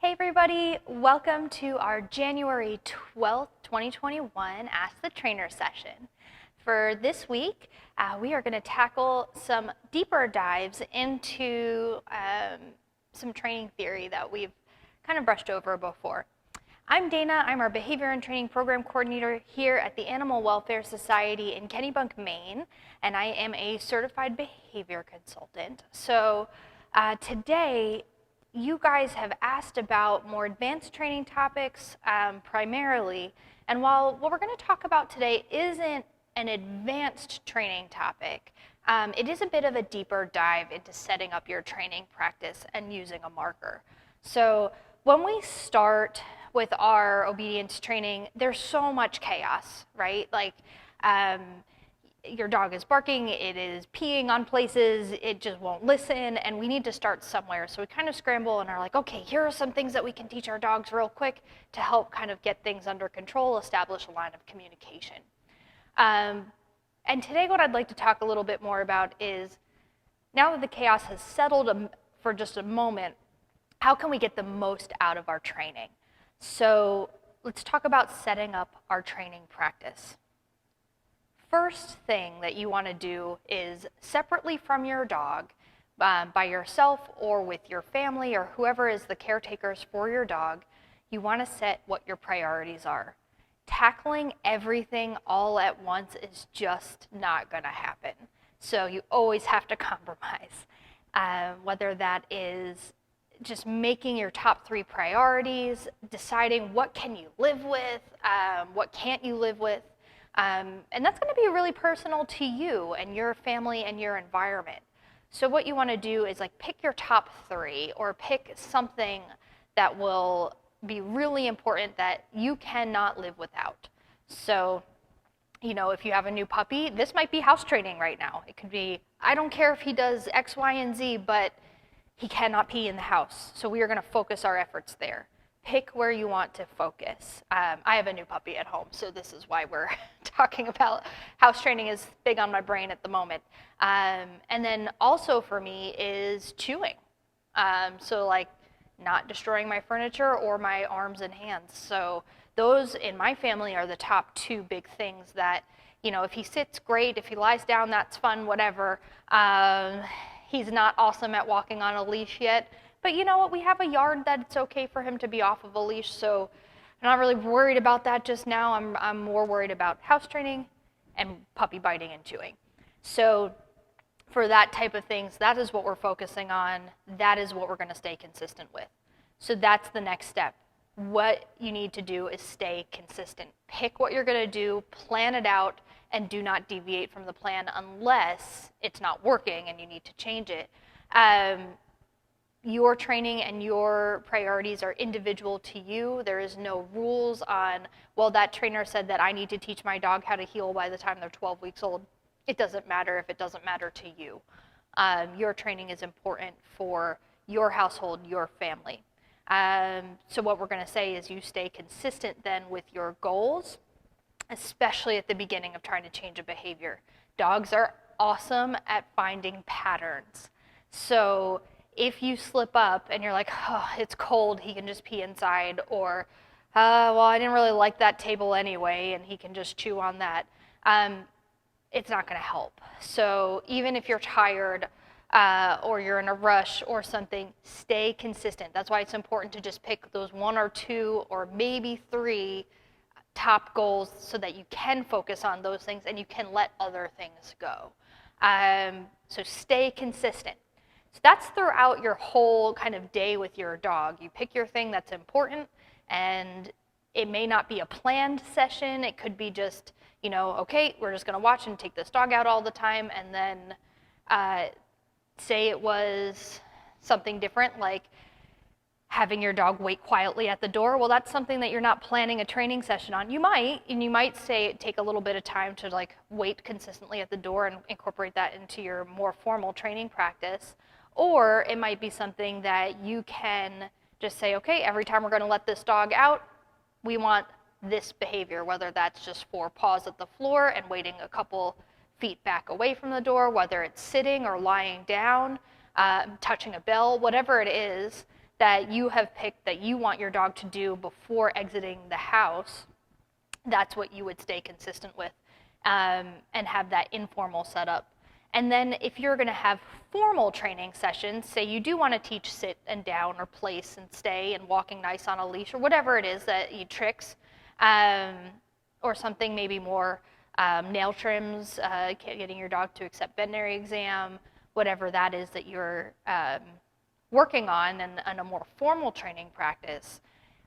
Hey everybody, welcome to our January 12th, 2021 Ask the Trainer session. For this week, we are going to tackle some deeper dives into some training theory that we've kind of brushed over before. I'm Dana, I'm our Behavior and Training Program Coordinator here at the Animal Welfare Society in Kennebunk, Maine, and I am a certified behavior consultant. So today, you guys have asked about more advanced training topics primarily, and while what we're going to talk about today isn't an advanced training topic, it is a bit of a deeper dive into setting up your training practice and using a marker. So when we start with our obedience training, there's so much chaos, right? Like your dog is barking, it is peeing on places, it just won't listen, and we need to start somewhere. So we kind of scramble and are like, okay, here are some things that we can teach our dogs real quick to help kind of get things under control, establish a line of communication. And today what I'd like to talk a little bit more about is, now that the chaos has settled for just a moment, how can we get the most out of our training? So let's talk about setting up our training practice. First thing that you want to do is separately from your dog, by yourself or with your family or whoever is the caretakers for your dog, you want to set what your priorities are. Tackling everything all at once is just not going to happen. So you always have to compromise, whether that is just making your top 3 priorities, deciding what can you live with, what can't you live with. And that's going to be really personal to you and your family and your environment. So what you want to do is like pick your top 3 or pick something that will be really important that you cannot live without. So, you know, if you have a new puppy, this might be house training right now. It could be, I don't care if he does X, Y, and Z, but he cannot pee in the house. So we are going to focus our efforts there. Pick where you want to focus. I have a new puppy at home, so this is why we're talking about house training is big on my brain at the moment. And then also for me is chewing. So like not destroying my furniture or my arms and hands. So those in my family are the top 2 big things that, you know, if he sits, great. If he lies down, that's fun, whatever. He's not awesome at walking on a leash yet. But you know what, we have a yard that it's okay for him to be off of a leash, so I'm not really worried about that just now. I'm more worried about house training and puppy biting and chewing. So for that type of things, that is what we're focusing on. That is what we're going to stay consistent with. So that's the next step. What you need to do is stay consistent. Pick what you're going to do, plan it out, and do not deviate from the plan unless it's not working and you need to change it. Your training and your priorities are individual to you. There is no rules on, well, that trainer said that I need to teach my dog how to heel by the time they're 12 weeks old. It doesn't matter if it doesn't matter to you. Your training is important for your household, your family. So what we're going to say is you stay consistent then with your goals, especially at the beginning of trying to change a behavior. Dogs are awesome at finding patterns. So if you slip up and you're like, oh, it's cold, he can just pee inside, or, well, I didn't really like that table anyway, and he can just chew on that, it's not going to help. So even if you're tired or you're in a rush or something, stay consistent. That's why it's important to just pick those 1 or 2 or maybe 3 top goals so that you can focus on those things and you can let other things go. So stay consistent. So that's throughout your whole kind of day with your dog. You pick your thing that's important, and it may not be a planned session. It could be just, you know, okay, we're just going to watch and take this dog out all the time, and then say it was something different, like having your dog wait quietly at the door. Well, that's something that you're not planning a training session on. You might say take a little bit of time to like wait consistently at the door and incorporate that into your more formal training practice. Or it might be something that you can just say, okay, every time we're going to let this dog out, we want this behavior, whether that's just 4 paws at the floor and waiting a couple feet back away from the door, whether it's sitting or lying down, touching a bell, whatever it is, that you have picked that you want your dog to do before exiting the house, that's what you would stay consistent with, and have that informal setup. And then if you're going to have formal training sessions, say you do want to teach sit and down or place and stay and walking nice on a leash or whatever it is that you tricks, or something maybe more nail trims, getting your dog to accept veterinary exam, whatever that is that you're working on and a more formal training practice.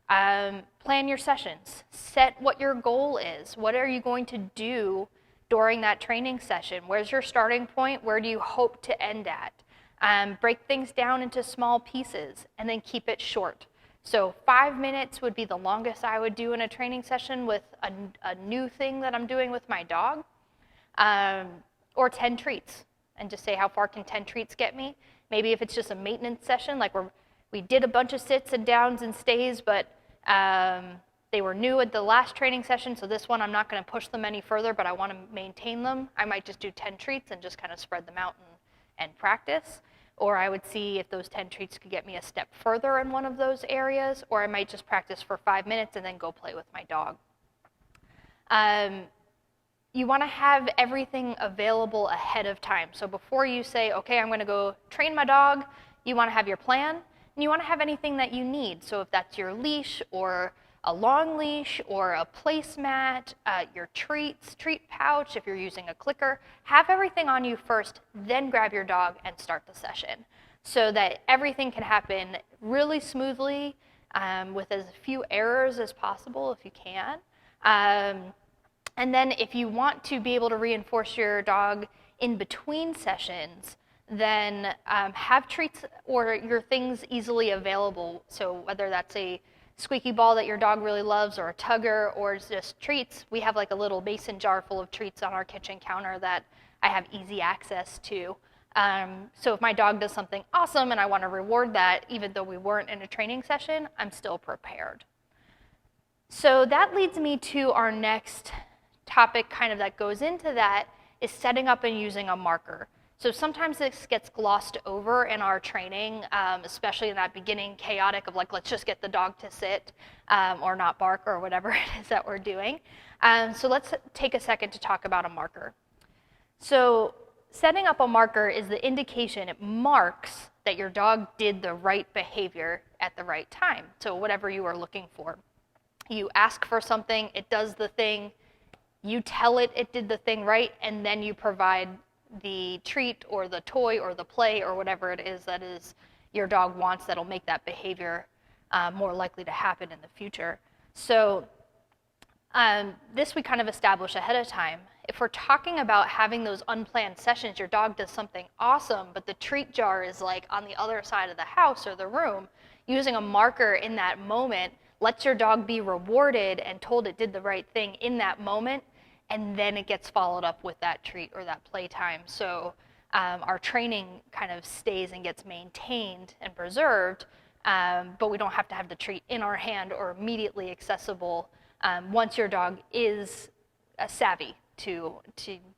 Plan your sessions. Set what your goal is. What are you going to do during that training session? Where's your starting point? Where do you hope to end at? Break things down into small pieces and then keep it short. So 5 minutes would be the longest I would do in a training session with a new thing that I'm doing with my dog, or 10 treats, and just say how far can 10 treats get me? Maybe if it's just a maintenance session, like we did a bunch of sits and downs and stays, but they were new at the last training session, so this one I'm not going to push them any further, but I want to maintain them. I might just do 10 treats and just kind of spread them out and practice. Or I would see if those 10 treats could get me a step further in one of those areas, or I might just practice for 5 minutes and then go play with my dog. You want to have everything available ahead of time. So before you say, okay, I'm going to go train my dog, you want to have your plan, and you want to have anything that you need. So if that's your leash or a long leash or a placemat, your treats, treat pouch, if you're using a clicker, have everything on you first, then grab your dog and start the session so that everything can happen really smoothly with as few errors as possible if you can. And then if you want to be able to reinforce your dog in between sessions, then have treats or your things easily available. So whether that's a squeaky ball that your dog really loves or a tugger or just treats, we have like a little mason jar full of treats on our kitchen counter that I have easy access to. So if my dog does something awesome and I want to reward that, even though we weren't in a training session, I'm still prepared. So that leads me to our next topic kind of that goes into that is setting up and using a marker. So sometimes this gets glossed over in our training, especially in that beginning chaotic of like, let's just get the dog to sit or not bark or whatever it is that we're doing. So let's take a second to talk about a marker. So setting up a marker is the indication, it marks that your dog did the right behavior at the right time. So whatever you are looking for. You ask for something, it does the thing, you tell it it did the thing right, and then you provide the treat or the toy or the play or whatever it is that is your dog wants that'll make that behavior more likely to happen in the future. So this we kind of establish ahead of time. If we're talking about having those unplanned sessions, your dog does something awesome, but the treat jar is like on the other side of the house or the room, using a marker in that moment lets your dog be rewarded and told it did the right thing in that moment, and then it gets followed up with that treat or that playtime. So our training kind of stays and gets maintained and preserved, but we don't have to have the treat in our hand or immediately accessible once your dog is savvy to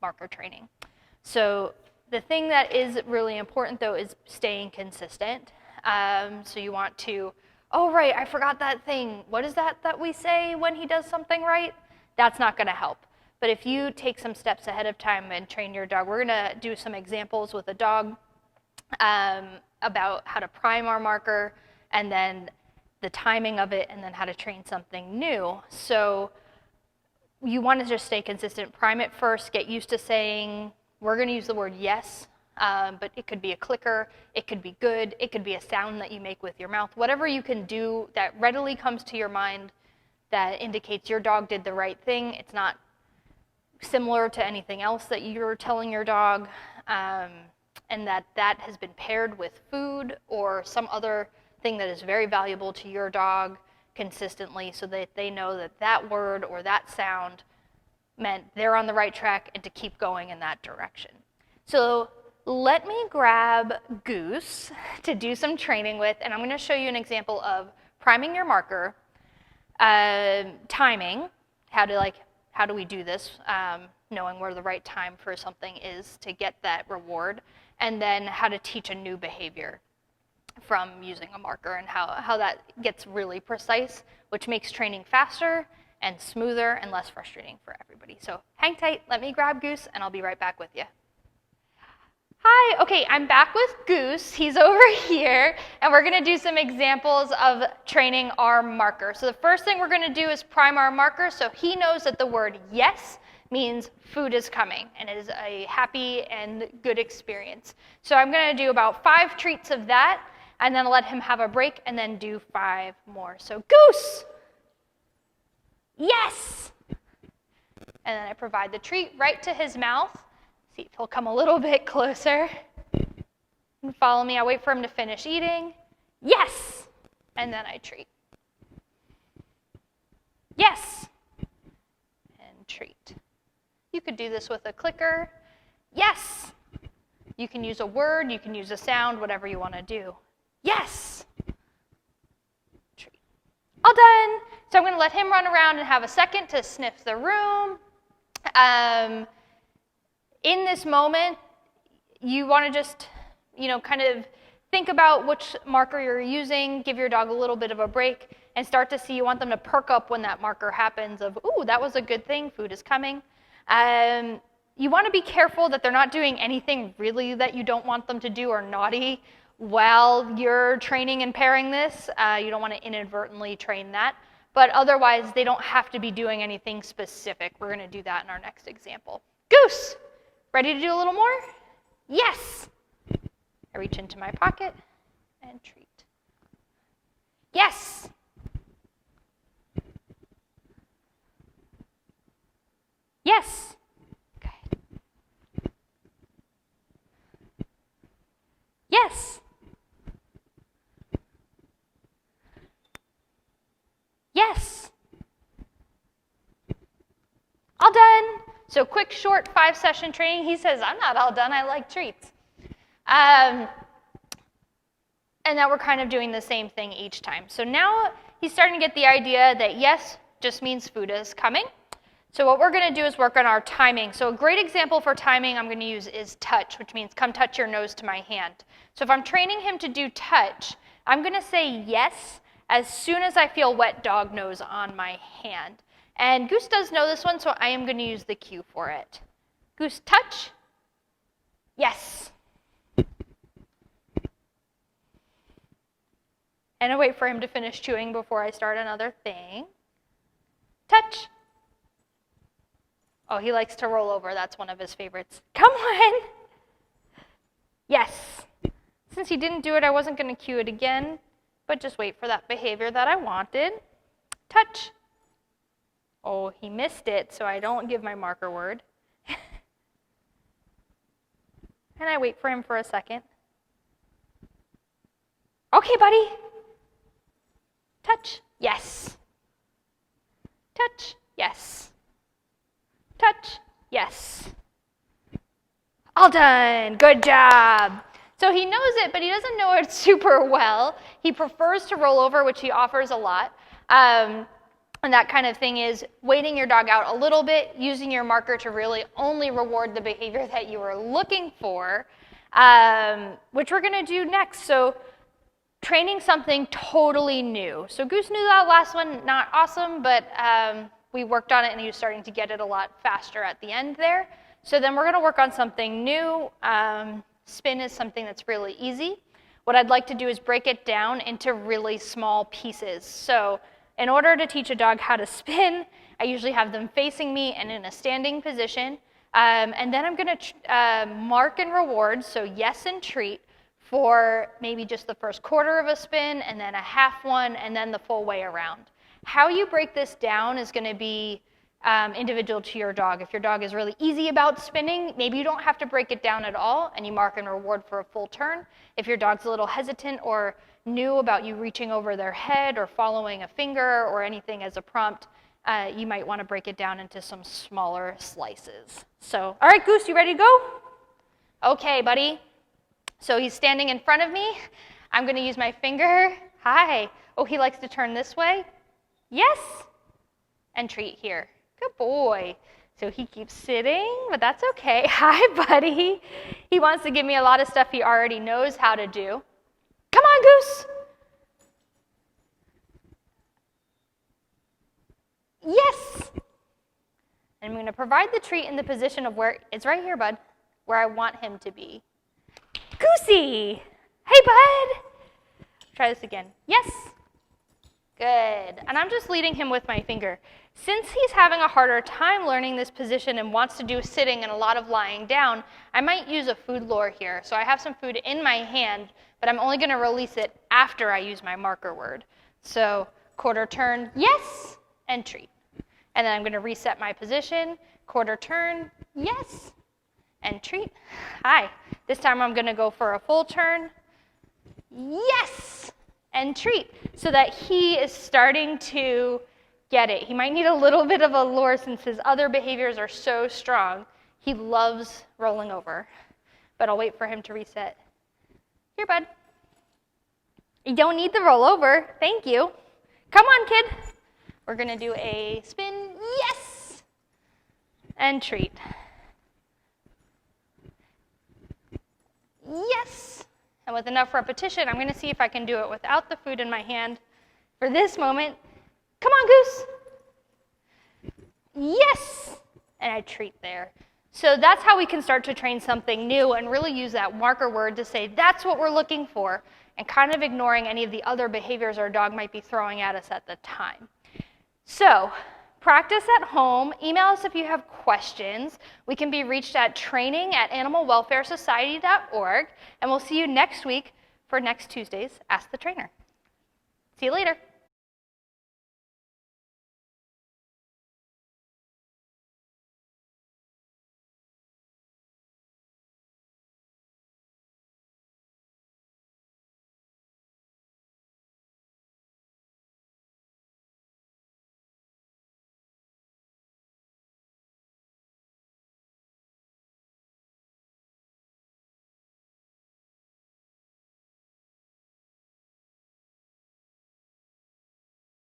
marker training. So the thing that is really important though is staying consistent. So you want to, oh right, I forgot that thing. What is that we say when he does something right? That's not gonna help. But if you take some steps ahead of time and train your dog, we're going to do some examples with a dog about how to prime our marker and then the timing of it and then how to train something new. So you want to just stay consistent. Prime it first, get used to saying, we're going to use the word yes, but it could be a clicker, it could be good, it could be a sound that you make with your mouth. Whatever you can do that readily comes to your mind that indicates your dog did the right thing. It's not similar to anything else that you're telling your dog, and that has been paired with food or some other thing that is very valuable to your dog consistently so that they know that that word or that sound meant they're on the right track and to keep going in that direction. So let me grab Goose to do some training with, and I'm going to show you an example of priming your marker, timing, how do we do this, knowing where the right time for something is to get that reward, and then how to teach a new behavior. from using a marker and how that gets really precise, which makes training faster and smoother and less frustrating for everybody. So hang tight, let me grab Goose, and I'll be right back with you. Hi, okay, I'm back with Goose. He's over here, and we're gonna do some examples of training our marker. So the first thing we're gonna do is prime our marker so he knows that the word yes means food is coming and it is a happy and good experience. So I'm gonna do about 5 treats of that, and then let him have a break, and then do 5 more. So Goose, yes! And then I provide the treat right to his mouth. See if he'll come a little bit closer. And follow me. I wait for him to finish eating. Yes! And then I treat. Yes! And treat. You could do this with a clicker. Yes! You can use a word, you can use a sound, whatever you want to do. Yes! Treat. All done! So I'm going to let him run around and have a second to sniff the room. In this moment, you want to just, kind of think about which marker you're using, give your dog a little bit of a break, and start to see you want them to perk up when that marker happens of, ooh, that was a good thing, food is coming. You want to be careful that they're not doing anything really that you don't want them to do or naughty while you're training and pairing this. You don't want to inadvertently train that. But otherwise, they don't have to be doing anything specific. We're going to do that in our next example. Goose! Ready to do a little more? Yes! I reach into my pocket and treat. Yes! Yes! Good. Yes! Yes! All done! So quick, short 5-session training. He says, I'm not all done, I like treats. And now we're kind of doing the same thing each time. So now he's starting to get the idea that yes just means food is coming. So what we're going to do is work on our timing. So a great example for timing I'm going to use is touch, which means come touch your nose to my hand. So if I'm training him to do touch, I'm going to say yes as soon as I feel wet dog nose on my hand. And Goose does know this one, so I am going to use the cue for it. Goose, touch. Yes. And I wait for him to finish chewing before I start another thing. Touch. Oh, he likes to roll over. That's one of his favorites. Come on. Yes. Since he didn't do it, I wasn't going to cue it again, but just wait for that behavior that I wanted. Touch. Oh, he missed it, so I don't give my marker word. And I wait for him for a second. Okay, buddy. Touch. Yes. Touch. Yes. Touch. Yes. All done. Good job. So he knows it, but he doesn't know it super well. He prefers to roll over, which he offers a lot. And that kind of thing is waiting your dog out a little bit, using your marker to really only reward the behavior that you were looking for, which we're going to do next. So training something totally new. So Goose knew that last one, not awesome, but we worked on it and he was starting to get it a lot faster at the end there. So then we're going to work on something new. Spin is something that's really easy. What I'd like to do is break it down into really small pieces. So in order to teach a dog how to spin, I usually have them facing me and in a standing position. And then I'm going to mark and reward, so yes and treat, for maybe just the first quarter of a spin, and then a half one, and then the full way around. How you break this down is going to be individual to your dog. If your dog is really easy about spinning, maybe you don't have to break it down at all, and you mark and reward for a full turn. If your dog's a little hesitant or new about you reaching over their head or following a finger or anything as a prompt, you might want to break it down into some smaller slices. So, all right, Goose, you ready to go? Okay, buddy. So he's standing in front of me. I'm going to use my finger. Hi. Oh, he likes to turn this way. Yes. And treat here. Good boy. So he keeps sitting, but that's okay. Hi, buddy. He wants to give me a lot of stuff he already knows how to do. Come on, Goose. Yes. And I'm going to provide the treat in the position of where, it's right here, bud, where I want him to be. Goosey. Hey, bud. Try this again. Yes. Good. And I'm just leading him with my finger. Since he's having a harder time learning this position and wants to do sitting and a lot of lying down, I might use a food lure here. So I have some food in my hand, but I'm only going to release it after I use my marker word. So quarter turn, yes, and treat. And then I'm going to reset my position, quarter turn, yes, and treat. Hi. This time I'm going to go for a full turn, yes, and treat, so that he is starting to get it. He might need a little bit of a lure since his other behaviors are so strong. He loves rolling over, but I'll wait for him to reset. Here, bud. You don't need the roll over. Thank you. Come on, kid. We're going to do a spin, yes, and treat. Yes. And with enough repetition, I'm going to see if I can do it without the food in my hand. For this moment, come on, Goose. Yes. And I treat there. So that's how we can start to train something new and really use that marker word to say that's what we're looking for, and kind of ignoring any of the other behaviors our dog might be throwing at us at the time. So practice at home. Email us if you have questions. We can be reached at training@animalwelfaresociety.org, and we'll see you next week for next Tuesday's Ask the Trainer. See you later.